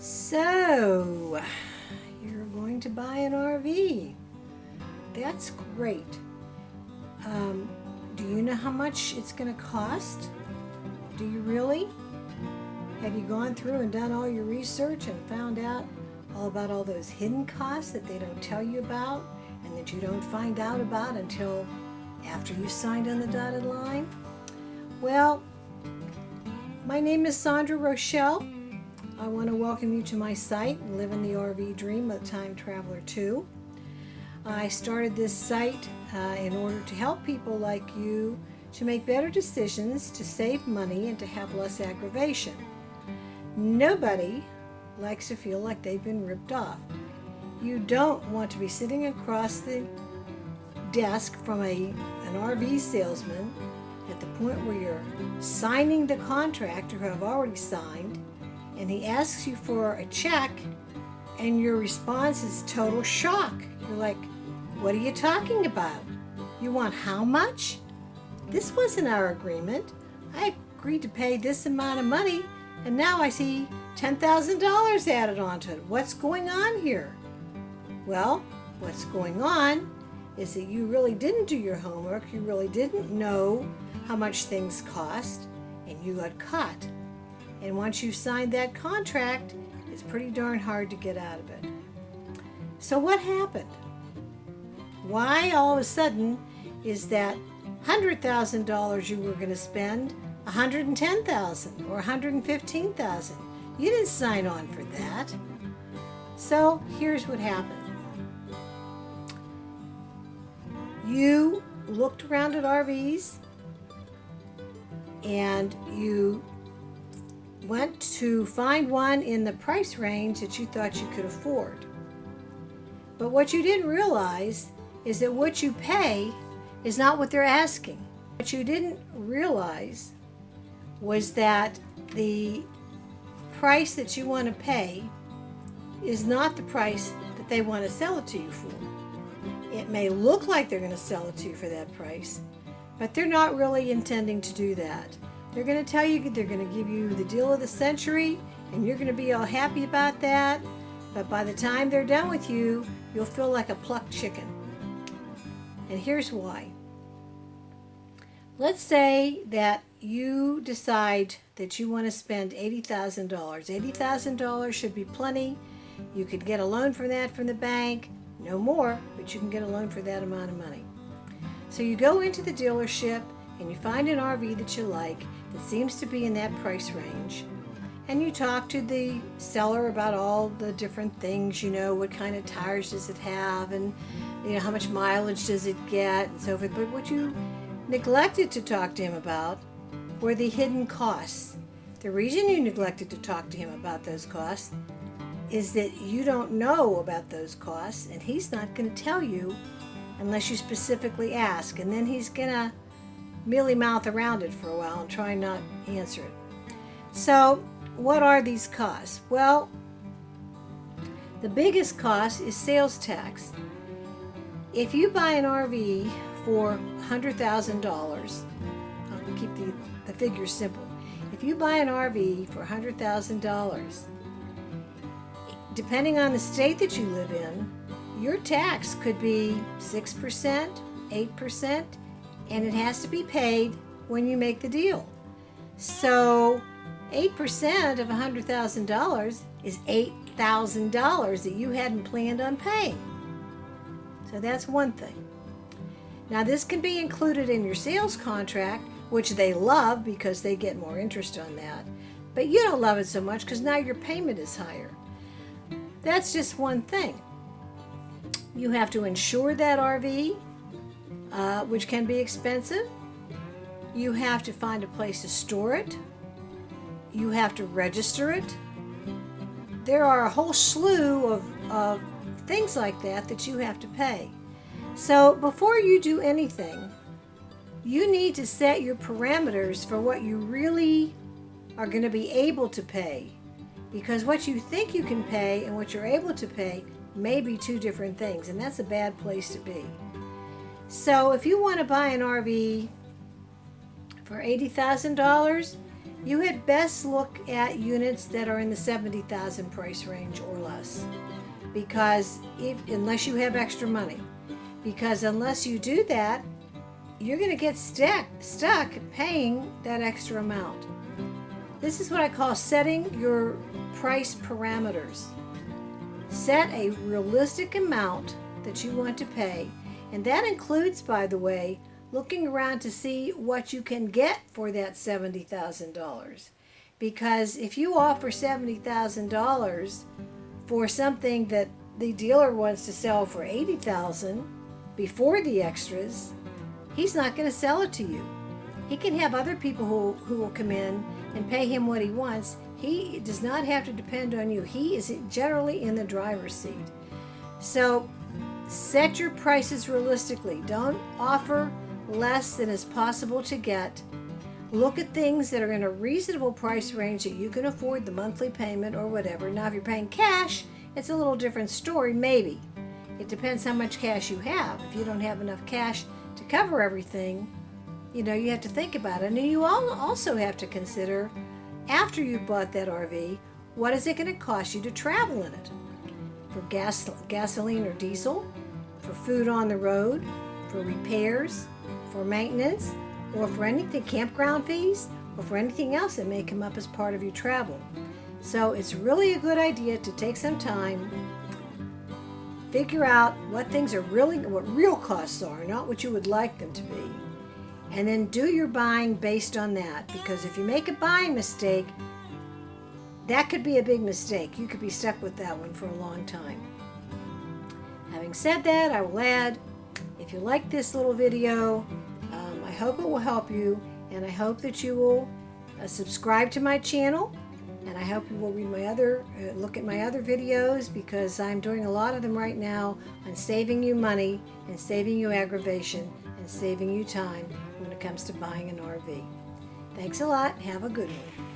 So, you're going to buy an RV. That's great. Do you know how much it's going to cost? Do you really? Have you gone through and done all your research and found out all about all those hidden costs that they don't tell you about and that you don't find out about until after you signed on the dotted line? Well, my name is Sandra Rochelle. I want to welcome you to my site, Living the RV Dream of Time Traveler 2. I started this site in order to help people like you to make better decisions, to save money, and to have less aggravation. Nobody likes to feel like they've been ripped off. You don't want to be sitting across the desk from an RV salesman at the point where you're signing the contract or have already signed, and he asks you for a check, and your response is total shock. You're like, what are you talking about? You want how much? This wasn't our agreement. I agreed to pay this amount of money, and now I see $10,000 added onto it. What's going on here? Well, what's going on is that you really didn't do your homework. You really didn't know how much things cost, and you got caught. And once you signed that contract, it's pretty darn hard to get out of it. So what happened? Why all of a sudden is that $100,000 you were going to spend $110,000 or $115,000? You didn't sign on for that. So here's what happened. You looked around at RVs and you went to find one in the price range that you thought you could afford. But what you didn't realize is that what you pay is not what they're asking. What you didn't realize was that the price that you want to pay is not the price that they want to sell it to you for. It may look like they're going to sell it to you for that price, but they're not really intending to do that. They're going to tell you they're going to give you the deal of the century, and you're going to be all happy about that, but by the time they're done with you, you'll feel like a plucked chicken. And here's why. Let's say that you decide that you want to spend $80,000. $80,000 should be plenty. You could get a loan for that from the bank. No more, but you can get a loan for that amount of money. So you go into the dealership and you find an RV that you like that seems to be in that price range. And you talk to the seller about all the different things, what kind of tires does it have, and how much mileage does it get, and so forth. But what you neglected to talk to him about were the hidden costs. The reason you neglected to talk to him about those costs is that you don't know about those costs, and he's not going to tell you unless you specifically ask, and then he's going to mealy mouth around it for a while and try not to answer it. So what are these costs? Well, the biggest cost is sales tax. If you buy an RV for $100,000, I'll keep the figures simple. If you buy an RV for $100,000, depending on the state that you live in, your tax could be 6%, 8%, and it has to be paid when you make the deal. So 8% of $100,000 is $8,000 that you hadn't planned on paying. So that's one thing. Now this can be included in your sales contract, which they love because they get more interest on that. But you don't love it so much because now your payment is higher. That's just one thing. You have to insure that RV, which can be expensive. You have to find a place to store it. You have to register it. There are a whole slew of things like that you have to pay. So before you do anything, you need to set your parameters for what you really are going to be able to pay. Because what you think you can pay and what you're able to pay may be two different things, and that's a bad place to be. So if you want to buy an RV for $80,000, you had best look at units that are in the 70,000 price range or less, because unless you have extra money, because unless you do that, you're going to get stuck paying that extra amount. This is what I call setting your price parameters. Set a realistic amount that you want to pay, and that includes, by the way, looking around to see what you can get for that $70,000. Because if you offer $70,000 for something that the dealer wants to sell for $80,000 before the extras, he's not going to sell it to you. He can have other people who will come in and pay him what he wants. He does not have to depend on you. He is generally in the driver's seat. So set your prices realistically. Don't offer less than is possible to get. Look at things that are in a reasonable price range that you can afford the monthly payment or whatever. Now, if you're paying cash, it's a little different story, maybe. It depends how much cash you have. If you don't have enough cash to cover everything, you have to think about it. And you also have to consider, after you've bought that RV, what is it going to cost you to travel in it? For gasoline or diesel, for food on the road, for repairs, for maintenance, or for anything, campground fees, or for anything else that may come up as part of your travel. So it's really a good idea to take some time, figure out what real costs are, not what you would like them to be. And then do your buying based on that, because if you make a buying mistake, that could be a big mistake. You could be stuck with that one for a long time. Having said that, I will add, if you like this little video, I hope it will help you, and I hope that you will subscribe to my channel, and I hope you will read look at my other videos, because I'm doing a lot of them right now on saving you money and saving you aggravation and saving you time when it comes to buying an RV. Thanks a lot. Have a good one.